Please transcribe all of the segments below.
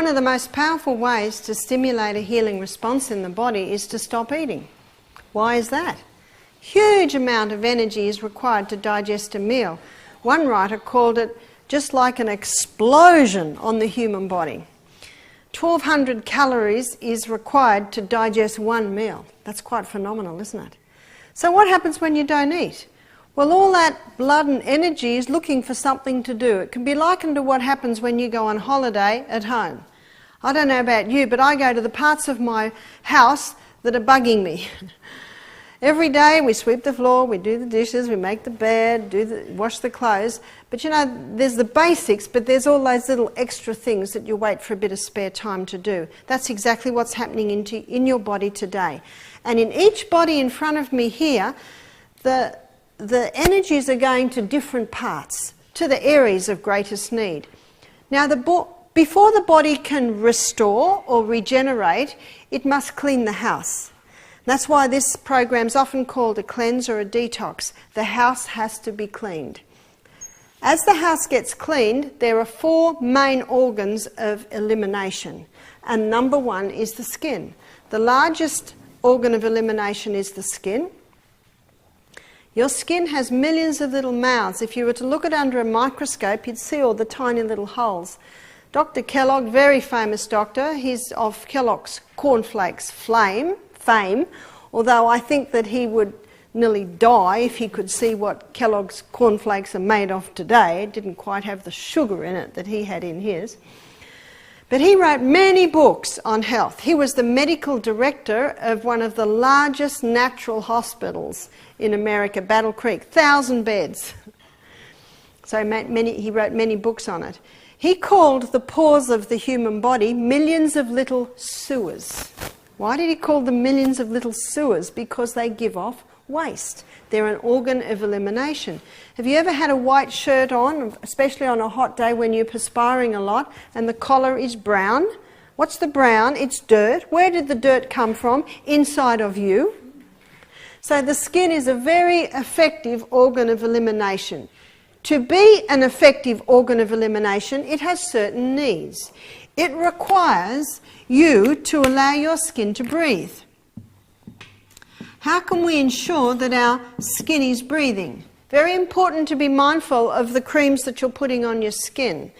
One of the most powerful ways to stimulate a healing response in the body is to stop eating. Why is that? Huge amount of energy is required to digest a meal. One writer called it just like an explosion on the human body. 1,200 calories is required to digest one meal. That's quite phenomenal, isn't it? So what happens when you don't eat? Well, all that blood and energy is looking for something to do. It can be likened to what happens when you go on holiday at home. I don't know about you, but I go to the parts of my house that are bugging me. Every day we sweep the floor, we do the dishes, we make the bed, wash the clothes. But you know, there's the basics, but there's all those little extra things that you wait for a bit of spare time to do. That's exactly what's happening in your body today. And in each body in front of me here, the energies are going to different parts, to the areas of greatest need. Now, before the body can restore or regenerate, it must clean the house. That's why this program's often called a cleanse or a detox. The house has to be cleaned. As the house gets cleaned, there are 4 main organs of elimination. And number 1 is the skin. The largest organ of elimination is the skin. Your skin has millions of little mouths. If you were to look at it under a microscope, you'd see all the tiny little holes. Dr. Kellogg, very famous doctor, he's of Kellogg's cornflakes fame, although I think that he would nearly die if he could see what Kellogg's cornflakes are made of today. It didn't quite have the sugar in it that he had in his. But he wrote many books on health. He was the medical director of one of the largest natural hospitals in America, Battle Creek, 1,000 beds. So he wrote many books on it. He called the pores of the human body millions of little sewers. Why did he call them millions of little sewers? Because they give off waste. They're an organ of elimination. Have you ever had a white shirt on, especially on a hot day when you're perspiring a lot, and the collar is brown? What's the brown? It's dirt. Where did the dirt come from? Inside of you. So the skin is a very effective organ of elimination. To be an effective organ of elimination, it has certain needs. It requires you to allow your skin to breathe. How can we ensure that our skin is breathing? Very important to be mindful of the creams that you're putting on your skin.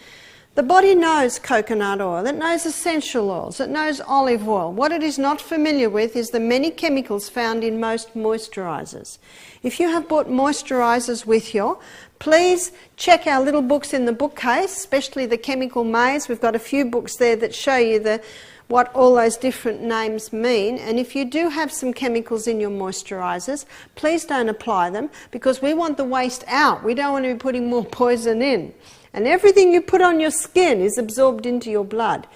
The body knows coconut oil, it knows essential oils, it knows olive oil. What it is not familiar with is the many chemicals found in most moisturisers. If you have bought moisturisers with you, please check our little books in the bookcase, especially the chemical maze. We've got a few books there that show you what all those different names mean. And if you do have some chemicals in your moisturisers, please don't apply them, because we want the waste out. We don't want to be putting more poison in. And everything you put on your skin is absorbed into your blood.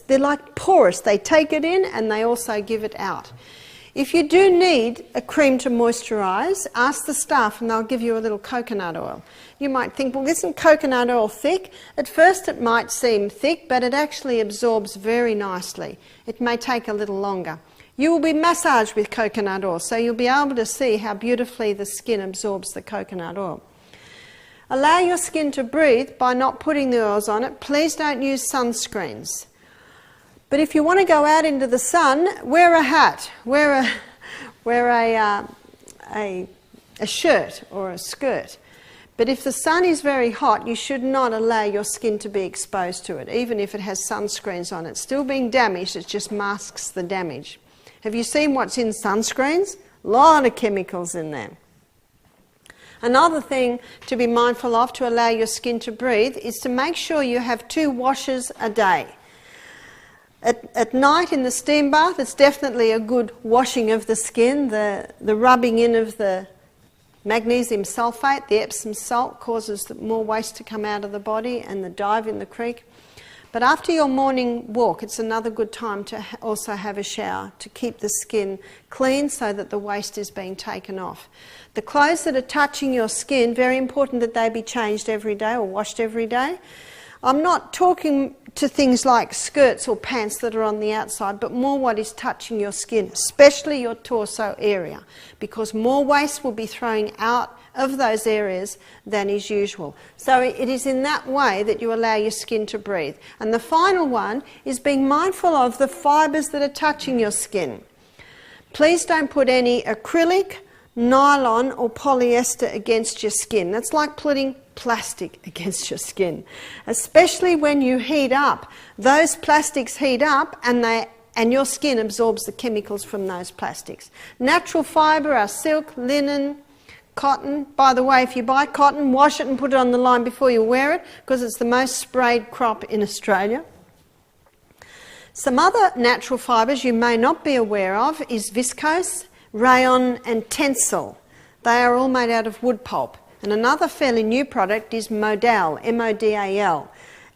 They're like porous. They take it in and they also give it out. If you do need a cream to moisturise, ask the staff and they'll give you a little coconut oil. You might think, well, isn't coconut oil thick? At first it might seem thick, but it actually absorbs very nicely. It may take a little longer. You will be massaged with coconut oil, so you'll be able to see how beautifully the skin absorbs the coconut oil. Allow your skin to breathe by not putting the oils on it. Please don't use sunscreens. But if you want to go out into the sun, wear a hat, wear a shirt or a skirt. But if the sun is very hot, you should not allow your skin to be exposed to it, even if it has sunscreens on it. Still being damaged, it just masks the damage. Have you seen what's in sunscreens? A lot of chemicals in there. Another thing to be mindful of to allow your skin to breathe is to make sure you have 2 washes a day. At night in the steam bath, it's definitely a good washing of the skin. The rubbing in of the magnesium sulfate, the Epsom salt, causes more waste to come out of the body, and the dive in the creek. But after your morning walk, it's another good time to also have a shower to keep the skin clean so that the waste is being taken off. The clothes that are touching your skin, very important that they be changed every day or washed every day. I'm not talking to things like skirts or pants that are on the outside, but more what is touching your skin, especially your torso area, because more waste will be thrown out of those areas than is usual. So it is in that way that you allow your skin to breathe. And the final one is being mindful of the fibres that are touching your skin. Please don't put any acrylic, nylon or polyester against your skin. That's like putting plastic against your skin, especially when you heat up. Those plastics heat up and your skin absorbs the chemicals from those plastics. Natural fibre are silk, linen, cotton. By the way, if you buy cotton, wash it and put it on the line before you wear it, because it's the most sprayed crop in Australia. Some other natural fibres you may not be aware of is viscose, rayon and tencel. They are all made out of wood pulp. And another fairly new product is modal, M-O-D-A-L,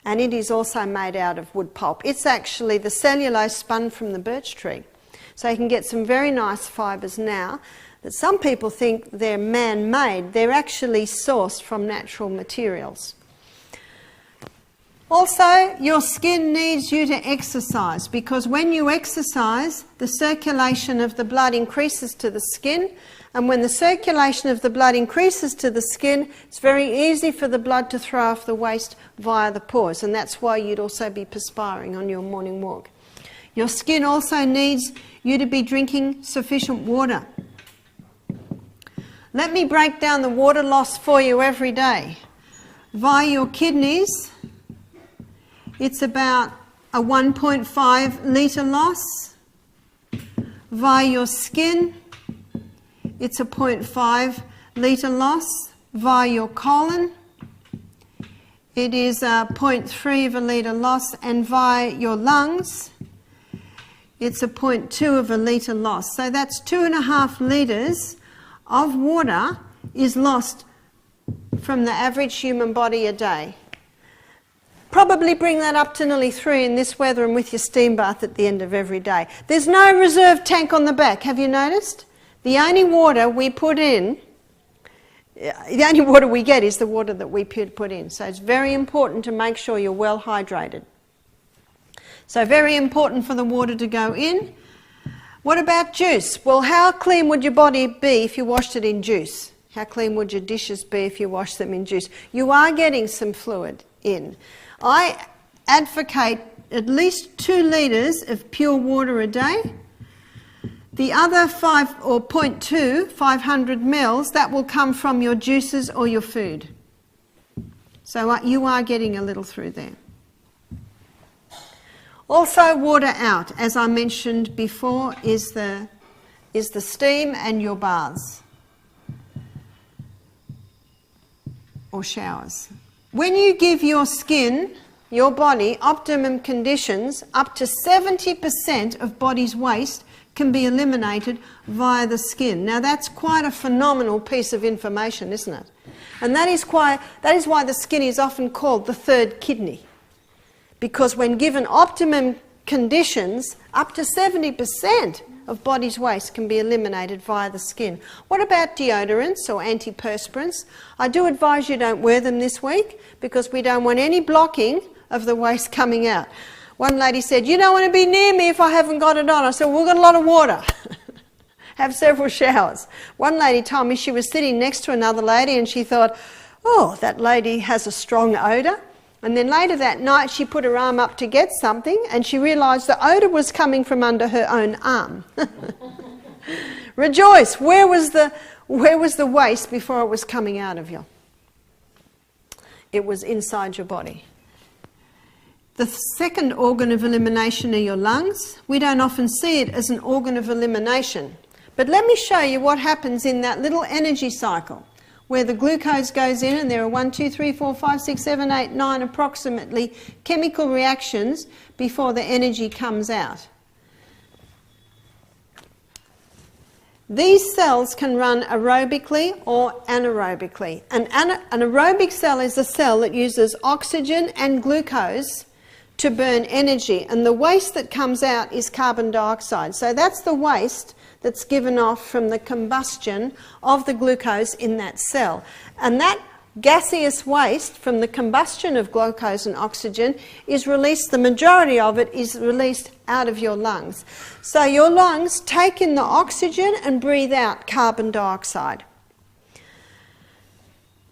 and it is also made out of wood pulp. It's actually the cellulose spun from the birch tree. So you can get some very nice fibres now that some people think they're man-made. They're actually sourced from natural materials. Also, your skin needs you to exercise, because when you exercise, the circulation of the blood increases to the skin, and when the circulation of the blood increases to the skin, it's very easy for the blood to throw off the waste via the pores, and that's why you'd also be perspiring on your morning walk. Your skin also needs you to be drinking sufficient water. Let me break down the water loss for you every day. Via your kidneys, it's about a 1.5 litre loss. Via your skin, it's a 0.5 litre loss. Via your colon, it is a 0.3 of a litre loss. And via your lungs, it's a 0.2 of a litre loss. So that's 2.5 litres of water is lost from the average human body a day. Probably bring that up to nearly 3 in this weather and with your steam bath at the end of every day. There's no reserve tank on the back, have you noticed? The only water we put in, the only water we get is the water that we put in. So it's very important to make sure you're well hydrated. So very important for the water to go in. What about juice? Well, how clean would your body be if you washed it in juice? How clean would your dishes be if you washed them in juice? You are getting some fluid in. I advocate at least 2 litres of pure water a day. The other 500 mils, that will come from your juices or your food. So you are getting a little through there. Also, water out, as I mentioned before, is the steam and your baths or showers. When you give your skin, your body, optimum conditions, up to 70% of body's waste can be eliminated via the skin. Now that's quite a phenomenal piece of information, isn't it? And that is why the skin is often called the third kidney. Because when given optimum conditions, up to 70% of body's waste can be eliminated via the skin. What about deodorants or antiperspirants? I do advise you don't wear them this week because we don't want any blocking of the waste coming out. One lady said, "You don't want to be near me if I haven't got it on." I said, "Well, we've got a lot of water." Have several showers. One lady told me she was sitting next to another lady and she thought, "Oh, that lady has a strong odour." And then later that night she put her arm up to get something and she realised the odour was coming from under her own arm. Rejoice! Where was the waste before it was coming out of you? It was inside your body. The second organ of elimination are your lungs. We don't often see it as an organ of elimination. But let me show you what happens in that little energy cycle where the glucose goes in, and there are 1, 2, 3, 4, 5, 6, 7, 8, 9 approximately chemical reactions before the energy comes out. These cells can run aerobically or anaerobically. An aerobic cell is a cell that uses oxygen and glucose to burn energy, and the waste that comes out is carbon dioxide. So that's the waste that's given off from the combustion of the glucose in that cell. And that gaseous waste from the combustion of glucose and oxygen is released, the majority of it is released out of your lungs. So your lungs take in the oxygen and breathe out carbon dioxide.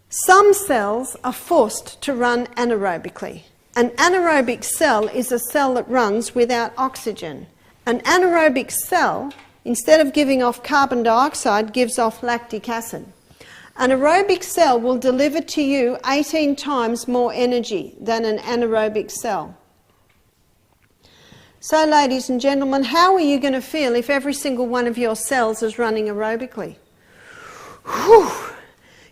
Some cells are forced to run anaerobically. An anaerobic cell is a cell that runs without oxygen. An anaerobic cell, instead of giving off carbon dioxide, gives off lactic acid. An aerobic cell will deliver to you 18 times more energy than an anaerobic cell. So, ladies and gentlemen, how are you going to feel if every single one of your cells is running aerobically? Whew.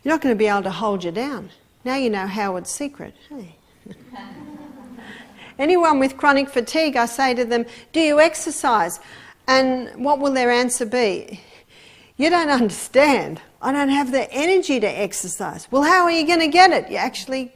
You're not going to be able to hold you down. Now you know Howard's secret. Hey. Anyone with chronic fatigue, I say to them, do you exercise? And what will their answer be? You don't understand. I don't have the energy to exercise. Well, how are you going to get it? You actually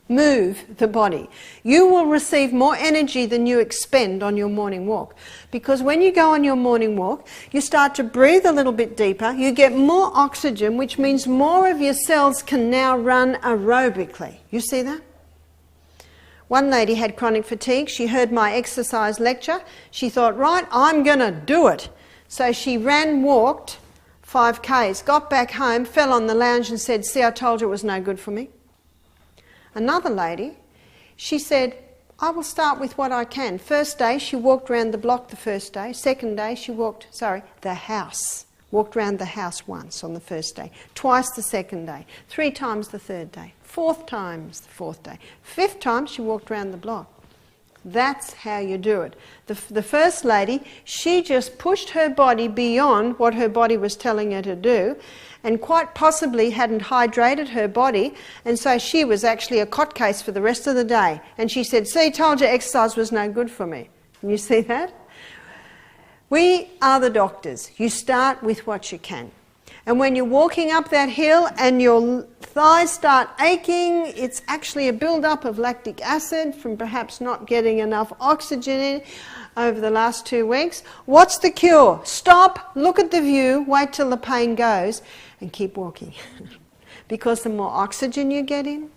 move the body. You will receive more energy than you expend on your morning walk. Because when you go on your morning walk, you start to breathe a little bit deeper, you get more oxygen, which means more of your cells can now run aerobically. You see that? One lady had chronic fatigue. She heard my exercise lecture. She thought, right, I'm going to do it. So she walked 5 Ks, got back home, fell on the lounge and said, see, I told you it was no good for me. Another lady, she said, I will start with what I can. First day, she walked around the block the first day. Second day, she walked around the house once on the first day. Twice the second day. 3 times the third day. 4th times the 4th day. 5th time, she walked around the block. That's how you do it. The first lady, she just pushed her body beyond what her body was telling her to do, and quite possibly hadn't hydrated her body, and so she was actually a cot case for the rest of the day. And she said, see, told you exercise was no good for me. And you see that? We are the doctors. You start with what you can. And when you're walking up that hill and your thighs start aching, it's actually a build-up of lactic acid from perhaps not getting enough oxygen in over the last 2 weeks. What's the cure? Stop, look at the view, wait till the pain goes, and keep walking. Because the more oxygen you get in,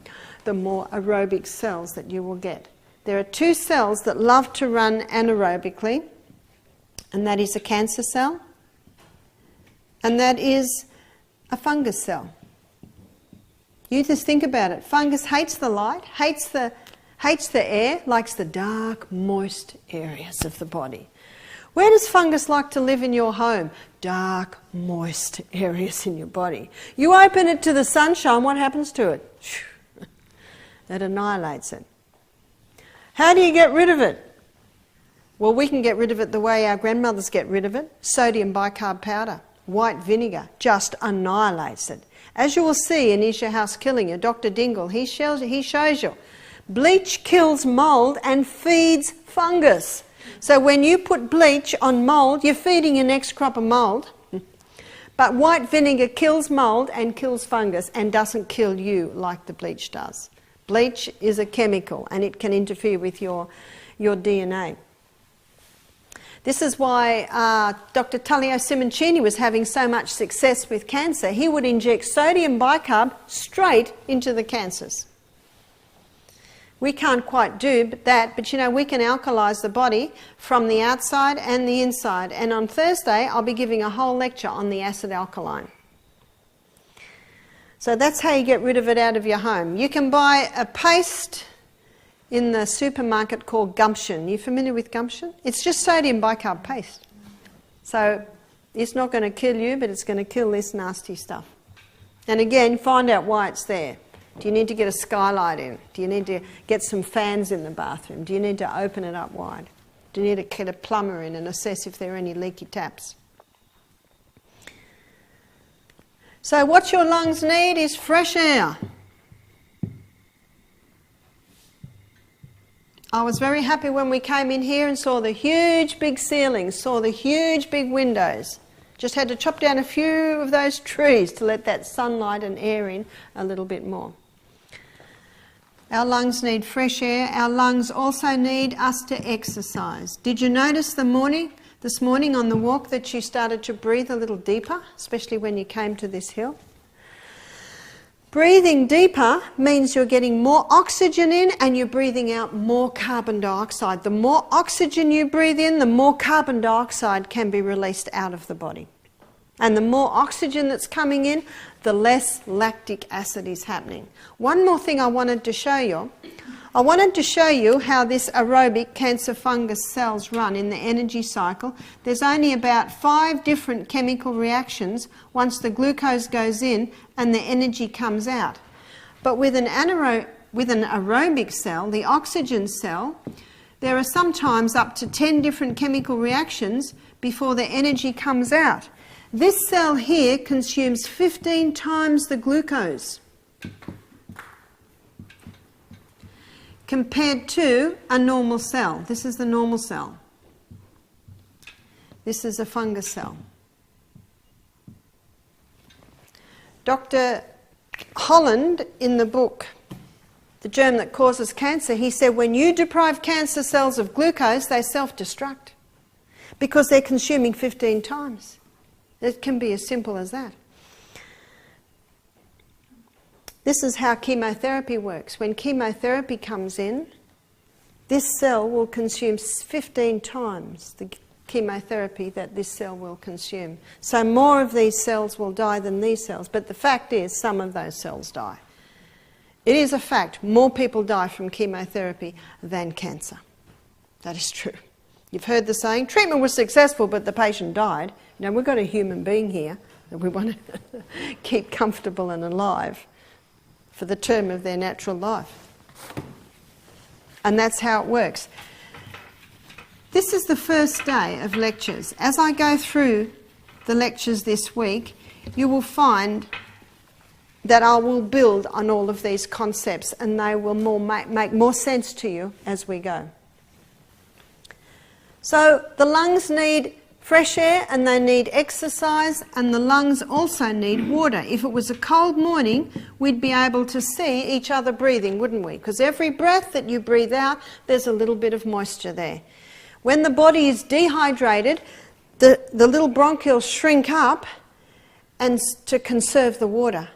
the more aerobic cells that you will get. There are 2 cells that love to run anaerobically, and that is a cancer cell, and that is a fungus cell. You just think about it. Fungus hates the light, hates the air, likes the dark, moist areas of the body. Where does fungus like to live in your home? Dark, moist areas in your body. You open it to the sunshine, what happens to it? It annihilates it. How do you get rid of it? Well, we can get rid of it the way our grandmothers get rid of it. Sodium bicarb powder. White vinegar just annihilates it. As you will see in Is Your House Killing You, Dr. Dingle, he shows you. Bleach kills mould and feeds fungus. So when you put bleach on mould, you're feeding your next crop of mould. But white vinegar kills mould and kills fungus and doesn't kill you like the bleach does. Bleach is a chemical and it can interfere with your DNA. This is why Dr. Tullio Simoncini was having so much success with cancer. He would inject sodium bicarb straight into the cancers. We can't quite do that, but you know, we can alkalise the body from the outside and the inside. And on Thursday, I'll be giving a whole lecture on the acid alkaline. So that's how you get rid of it out of your home. You can buy a paste in the supermarket called Gumption. Are you familiar with Gumption? It's just sodium bicarb paste. So it's not going to kill you, but it's going to kill this nasty stuff. And again, find out why it's there. Do you need to get a skylight in? Do you need to get some fans in the bathroom? Do you need to open it up wide? Do you need to get a plumber in and assess if there are any leaky taps? So what your lungs need is fresh air. I was very happy when we came in here and saw the huge big ceilings, saw the huge big windows. Just had to chop down a few of those trees to let that sunlight and air in a little bit more. Our lungs need fresh air. Our lungs also need us to exercise. Did you notice this morning on the walk that you started to breathe a little deeper, especially when you came to this hill? Breathing deeper means you're getting more oxygen in and you're breathing out more carbon dioxide. The more oxygen you breathe in, the more carbon dioxide can be released out of the body. And the more oxygen that's coming in, the less lactic acid is happening. One more thing I wanted to show you. I wanted to show you how this aerobic cancer fungus cells run in the energy cycle. There's only about 5 different chemical reactions once the glucose goes in and the energy comes out. But with an aerobic cell, the oxygen cell, there are sometimes up to 10 different chemical reactions before the energy comes out. This cell here consumes 15 times the glucose compared to a normal cell. This is the normal cell. This is a fungus cell. Dr. Holland, in the book, The Germ That Causes Cancer, he said when you deprive cancer cells of glucose, they self-destruct because they're consuming 15 times. It can be as simple as that. This is how chemotherapy works. When chemotherapy comes in, this cell will consume 15 times the chemotherapy that this cell will consume. So more of these cells will die than these cells, but the fact is some of those cells die. It is a fact, more people die from chemotherapy than cancer. That is true. You've heard the saying, treatment was successful but the patient died. You know, we've got a human being here that we want to keep comfortable and alive for the term of their natural life. And that's how it works. This is the first day of lectures. As I go through the lectures this week, you will find that I will build on all of these concepts and they will make more sense to you as we go. So the lungs need fresh air and they need exercise, and the lungs also need water. If it was a cold morning, we'd be able to see each other breathing, wouldn't we? Because every breath that you breathe out, there's a little bit of moisture there. When the body is dehydrated, the little bronchioles shrink up and to conserve the water.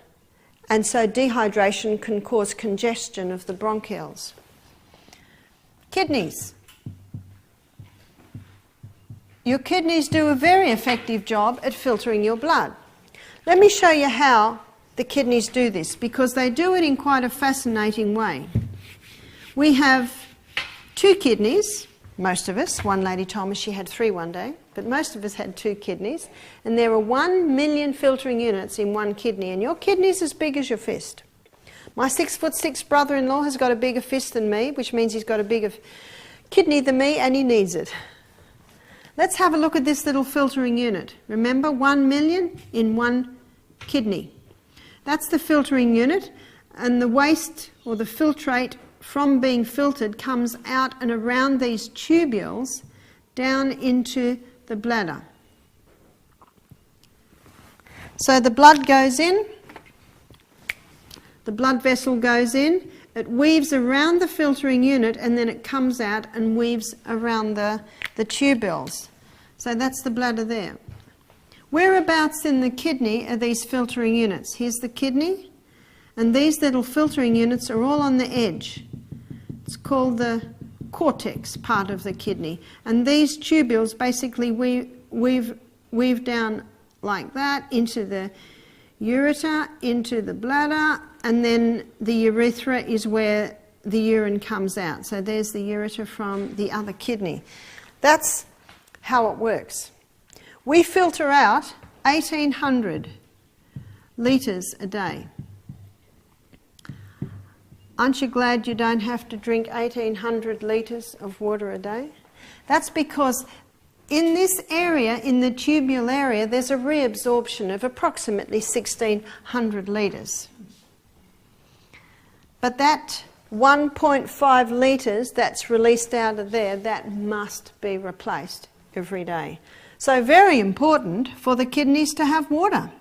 And so dehydration can cause congestion of the bronchioles. Kidneys. Your kidneys do a very effective job at filtering your blood. Let me show you how the kidneys do this, because they do it in quite a fascinating way. We have 2 kidneys, most of us. One lady told me she had 3 one day, but most of us had 2 kidneys. And there are 1 million filtering units in one kidney, and your kidney's as big as your fist. My 6'6" brother-in-law has got a bigger fist than me, which means he's got a bigger kidney than me, and he needs it. Let's have a look at this little filtering unit. Remember, 1 million in one kidney. That's the filtering unit, and the waste or the filtrate from being filtered comes out and around these tubules down into the bladder. So the blood goes in, the blood vessel goes in, it weaves around the filtering unit, and then it comes out and weaves around the tubules. So that's the bladder there. Whereabouts in the kidney are these filtering units? Here's the kidney, and these little filtering units are all on the edge. It's called the cortex part of the kidney. And these tubules basically weave down like that into the ureter, into the bladder, and then the urethra is where the urine comes out. So there's the ureter from the other kidney. That's how it works. We filter out 1,800 litres a day. Aren't you glad you don't have to drink 1,800 litres of water a day? That's because in this area, in the tubule area, there's a reabsorption of approximately 1,600 litres. But that 1.5 litres that's released out of there, that must be replaced every day. So very important for the kidneys to have water.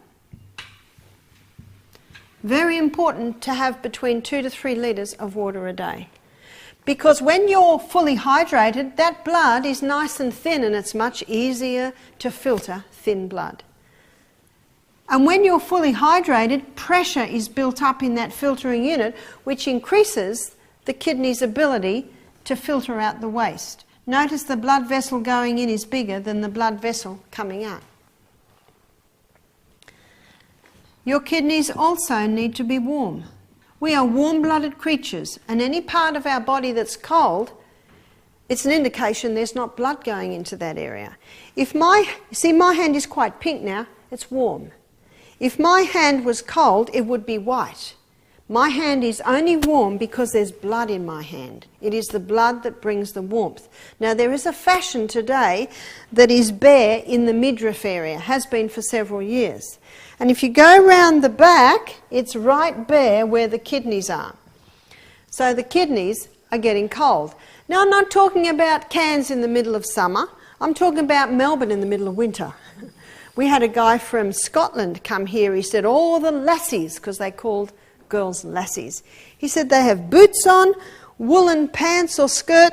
Very important to have between 2 to 3 litres of water a day. Because when you're fully hydrated, that blood is nice and thin, and it's much easier to filter thin blood. And when you're fully hydrated, pressure is built up in that filtering unit, which increases the kidney's ability to filter out the waste. Notice the blood vessel going in is bigger than the blood vessel coming out. Your kidneys also need to be warm. We are warm-blooded creatures, and any part of our body that's cold, it's an indication there's not blood going into that area. See, my hand is quite pink now, it's warm. If my hand was cold, it would be white. My hand is only warm because there's blood in my hand. It is the blood that brings the warmth. Now, there is a fashion today that is bare in the midriff area, has been for several years. And if you go round the back, it's right bare where the kidneys are. So the kidneys are getting cold. Now, I'm not talking about Cairns in the middle of summer. I'm talking about Melbourne in the middle of winter. We had a guy from Scotland come here. He said all the lassies, because they called girls lassies, he said they have boots on, woolen pants or skirt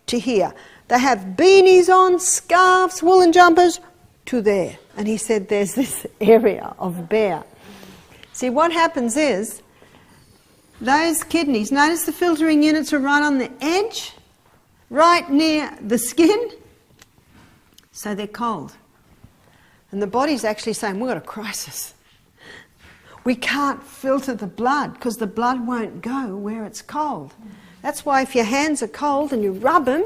to here. They have beanies on, scarves, woolen jumpers to there. And he said there's this area of bare. See, what happens is those kidneys, notice the filtering units are right on the edge, right near the skin, so they're cold. And the body's actually saying, we've got a crisis. We can't filter the blood because the blood won't go where it's cold. That's why if your hands are cold and you rub them,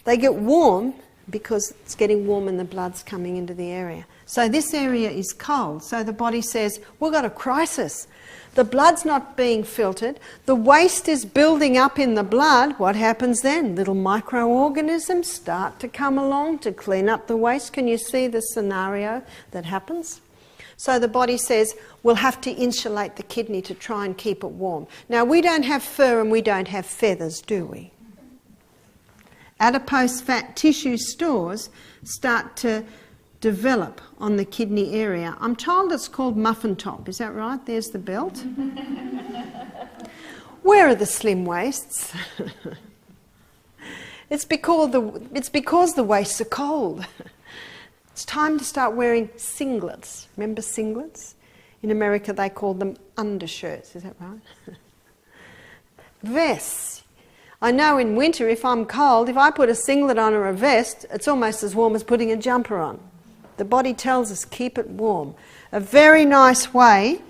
they get warm because it's getting warm and the blood's coming into the area. So this area is cold. So the body says, we've got a crisis. The blood's not being filtered. The waste is building up in the blood. What happens then? Little microorganisms start to come along to clean up the waste. Can you see the scenario that happens? So the body says, we'll have to insulate the kidney to try and keep it warm. Now, we don't have fur and we don't have feathers, do we? Adipose fat tissue stores start to develop on the kidney area. I'm told it's called muffin top. Is that right? There's the belt. Where are the slim waists? It's because the waists are cold. It's time to start wearing singlets. Remember singlets? In America they call them undershirts. Is that right? Vests. I know in winter if I'm cold, if I put a singlet on or a vest, it's almost as warm as putting a jumper on. The body tells us keep it warm. A very nice way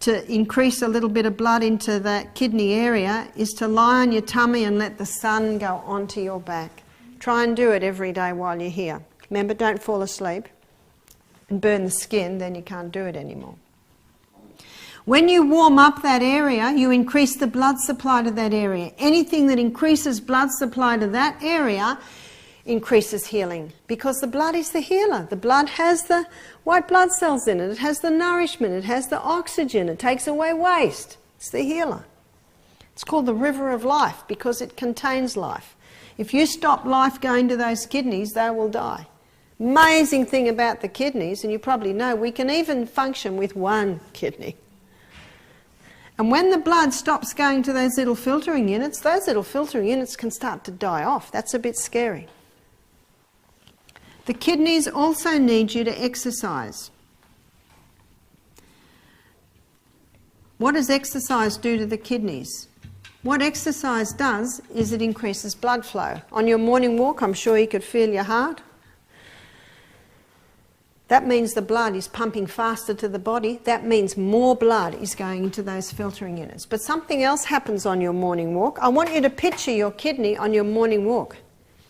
to increase a little bit of blood into that kidney area is to lie on your tummy and let the sun go onto your back. Try and do it every day while you're here. Remember, don't fall asleep and burn the skin, then you can't do it anymore. When you warm up that area, you increase the blood supply to that area. Anything that increases blood supply to that area increases healing, because the blood is the healer. The blood has the white blood cells in it. It has the nourishment. It has the oxygen. It takes away waste. It's the healer. It's called the river of life because it contains life. If you stop life going to those kidneys, they will die. Amazing thing about the kidneys, and you probably know, we can even function with one kidney. And when the blood stops going to those little filtering units can start to die off. That's a bit scary. The kidneys also need you to exercise. What does exercise do to the kidneys? What exercise does is it increases blood flow. On your morning walk, I'm sure you could feel your heart. That means the blood is pumping faster to the body. That means more blood is going into those filtering units. But something else happens on your morning walk. I want you to picture your kidney on your morning walk.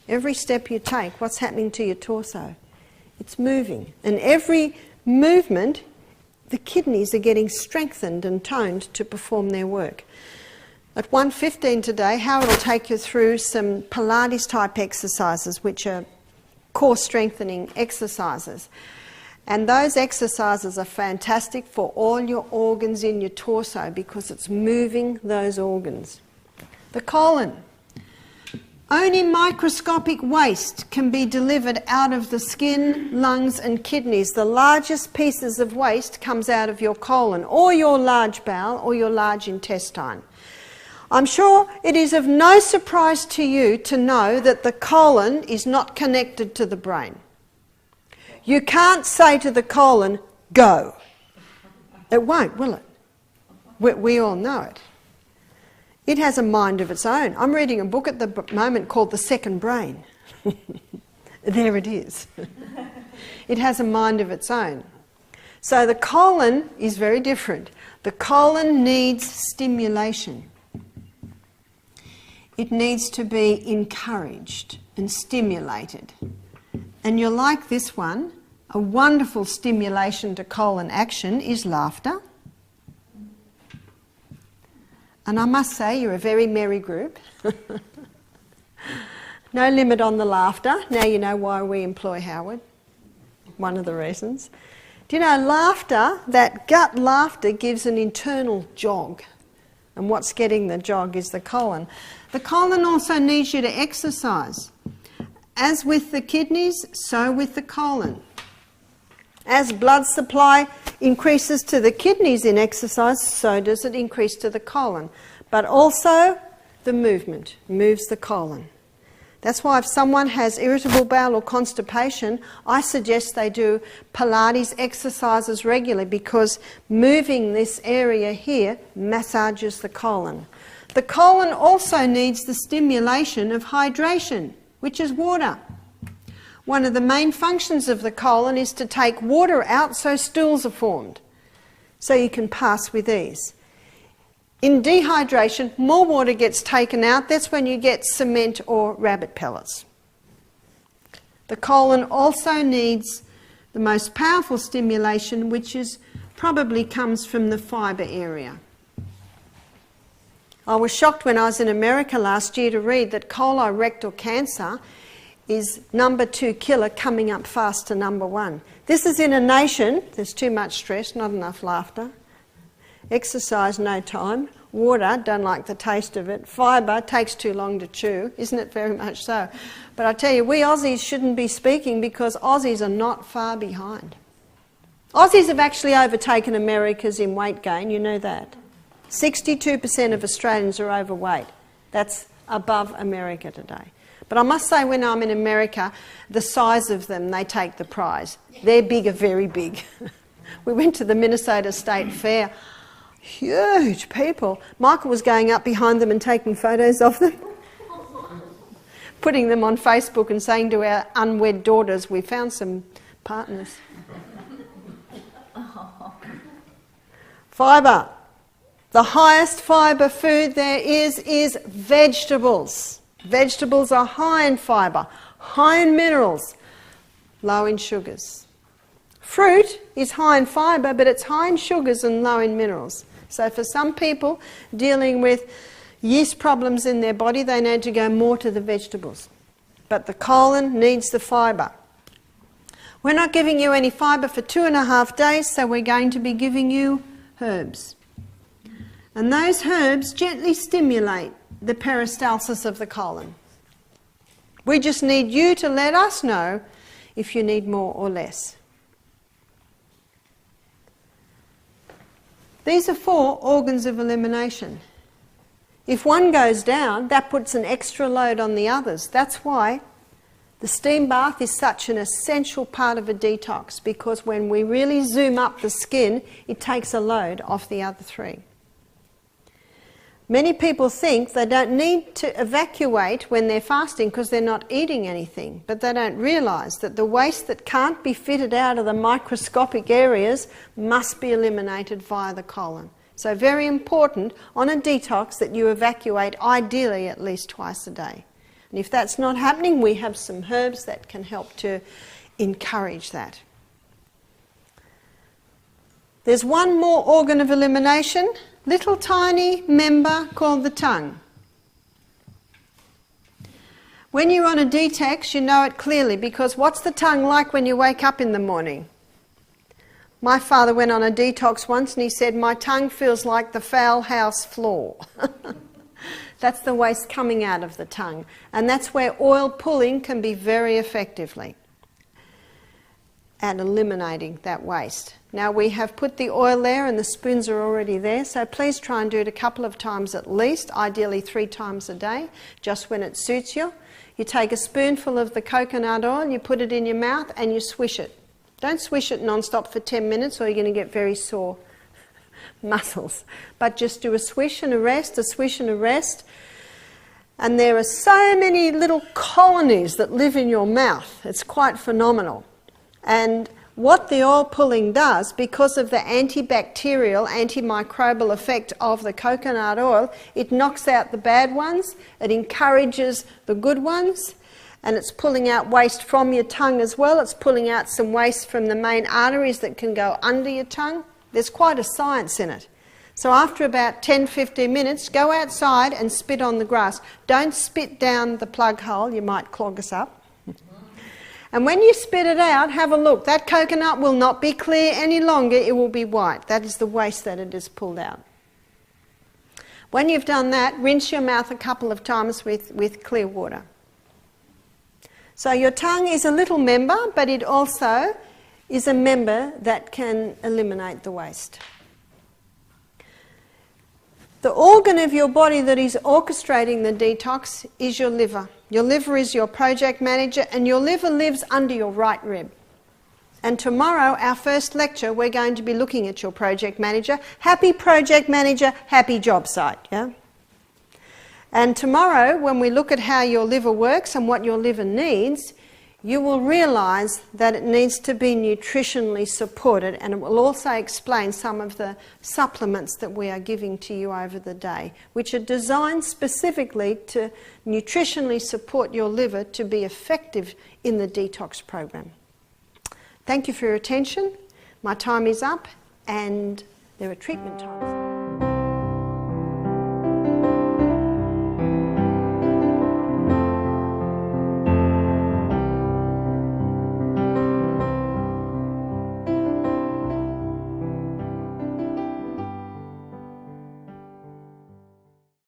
Every step you take, what's happening to your torso? It's moving. And every movement, the kidneys are getting strengthened and toned to perform their work. At 1:15 today, Howard will take you through some Pilates type exercises, which are core strengthening exercises. And those exercises are fantastic for all your organs in your torso because it's moving those organs. The colon. Only microscopic waste can be delivered out of the skin, lungs and kidneys. The largest pieces of waste comes out of your colon or your large bowel or your large intestine. I'm sure it is of no surprise to you to know that the colon is not connected to the brain. You can't say to the colon, go. It won't, will it? We all know it. It has a mind of its own. I'm reading a book at the moment called The Second Brain. There it is. It has a mind of its own. So the colon is very different. The colon needs stimulation. It needs to be encouraged and stimulated. And you're like this one. A wonderful stimulation to colon action is laughter. And I must say, you're a very merry group. No limit on the laughter. Now you know why we employ Howard. One of the reasons. Do you know, laughter, that gut laughter gives an internal jog. And what's getting the jog is the colon. The colon also needs you to exercise. As with the kidneys, so with the colon. As blood supply increases to the kidneys in exercise, so does it increase to the colon. But also the movement moves the colon. That's why if someone has irritable bowel or constipation, I suggest they do Pilates exercises regularly, because moving this area here massages the colon. The colon also needs the stimulation of hydration, which is water. One of the main functions of the colon is to take water out so stools are formed, so you can pass with ease. In dehydration, more water gets taken out. That's when you get cement or rabbit pellets. The colon also needs the most powerful stimulation, which probably comes from the fibre area. I was shocked when I was in America last year to read that colorectal cancer is number 2 killer, coming up fast to number 1. This is in a nation, there's too much stress, not enough laughter. Exercise, no time. Water, don't like the taste of it. Fibre, takes too long to chew. Isn't it very much so? But I tell you, we Aussies shouldn't be speaking, because Aussies are not far behind. Aussies have actually overtaken Americans in weight gain, you know that. 62% of Australians are overweight. That's above America today. But I must say, when I'm in America, the size of them, they take the prize. They're bigger, very big. We went to the Minnesota State Fair. Huge people. Michael was going up behind them and taking photos of them, putting them on Facebook and saying to our unwed daughters, we found some partners. Fibre. The highest fibre food there is vegetables. Vegetables are high in fibre, high in minerals, low in sugars. Fruit is high in fibre, but it's high in sugars and low in minerals. So for some people dealing with yeast problems in their body, they need to go more to the vegetables. But the colon needs the fibre. We're not giving you any fibre for 2.5 days, so we're going to be giving you herbs. And those herbs gently stimulate the peristalsis of the colon. We just need you to let us know if you need more or less. These are 4 organs of elimination. If one goes down, that puts an extra load on the others. That's why the steam bath is such an essential part of a detox, because when we really zoom up the skin, it takes a load off the other 3. Many people think they don't need to evacuate when they're fasting because they're not eating anything, but they don't realise that the waste that can't be fitted out of the microscopic areas must be eliminated via the colon. So very important on a detox that you evacuate ideally at least twice a day. And if that's not happening, we have some herbs that can help to encourage that. There's one more organ of elimination, little tiny member called the tongue. When you're on a detox, you know it clearly, because what's the tongue like when you wake up in the morning? My father went on a detox once and he said, my tongue feels like the fowl house floor. That's the waste coming out of the tongue. And that's where oil pulling can be very effectively at eliminating that waste. Now we have put the oil there and the spoons are already there, so please try and do it a couple of times at least, ideally 3 times a day, just when it suits you. You take a spoonful of the coconut oil, you put it in your mouth and you swish it. Don't swish it non-stop for 10 minutes or you're going to get very sore muscles. But just do a swish and a rest, a swish and a rest. And there are so many little colonies that live in your mouth. It's quite phenomenal. And what the oil pulling does, because of the antibacterial, antimicrobial effect of the coconut oil, it knocks out the bad ones, it encourages the good ones, and it's pulling out waste from your tongue as well. It's pulling out some waste from the main arteries that can go under your tongue. There's quite a science in it. So after about 10-15 minutes, go outside and spit on the grass. Don't spit down the plug hole, you might clog us up. And when you spit it out, have a look. That coconut will not be clear any longer, it will be white. That is the waste that it has pulled out. When you've done that, rinse your mouth a couple of times with clear water. So your tongue is a little member, but it also is a member that can eliminate the waste. The organ of your body that is orchestrating the detox is your liver. Your liver is your project manager, and your liver lives under your right rib. And tomorrow, our first lecture, we're going to be looking at your project manager. Happy project manager, happy job site, yeah? And tomorrow, when we look at how your liver works and what your liver needs, you will realise that it needs to be nutritionally supported, and it will also explain some of the supplements that we are giving to you over the day, which are designed specifically to nutritionally support your liver to be effective in the detox program. Thank you for your attention. My time is up, and there are treatment times.